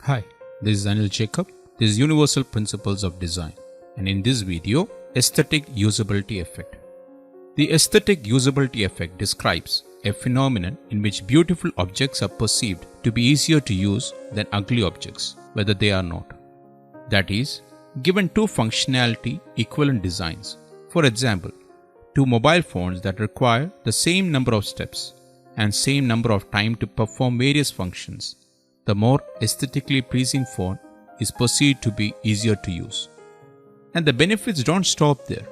Hi, this is Anil Jacob. This is Universal Principles of Design, and in this video, Aesthetic Usability Effect. The aesthetic usability effect describes a phenomenon in which beautiful objects are perceived to be easier to use than ugly objects, whether they are not. That is, given two functionality equivalent designs, for example, two mobile phones that require the same number of steps and same number of time to perform various functions, the more aesthetically pleasing phone is perceived to be easier to use. And the benefits don't stop there.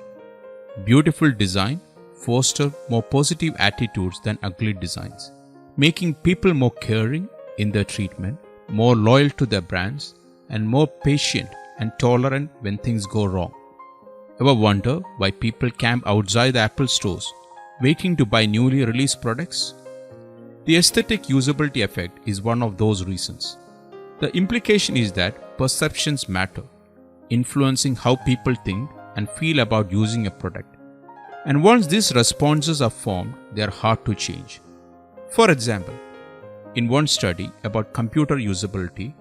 Beautiful design foster more positive attitudes than ugly designs, making people more caring in their treatment, more loyal to their brands, and more patient and tolerant when things go wrong. Ever wonder why people camp outside the Apple stores waiting to buy newly released products? The aesthetic usability effect is one of those reasons. The implication is that perceptions matter, influencing how people think and feel about using a product. And once these responses are formed, they are hard to change. For example, in one study about computer usability,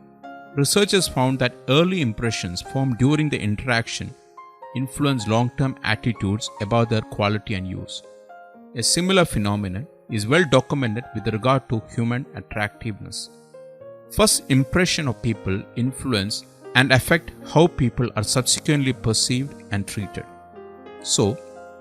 researchers found that early impressions formed during the interaction influence long-term attitudes about their quality and use. A similar phenomenon is well documented with regard to human attractiveness. First impression of people influence and affect how people are subsequently perceived and treated. So,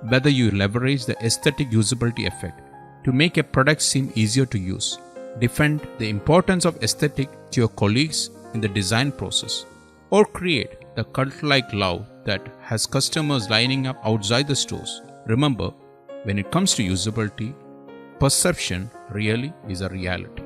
whether you leverage the aesthetic usability effect to make a product seem easier to use, defend the importance of aesthetic to your colleagues in the design process, or create the cult-like love that has customers lining up outside the stores, remember, when it comes to usability, perception really is a reality.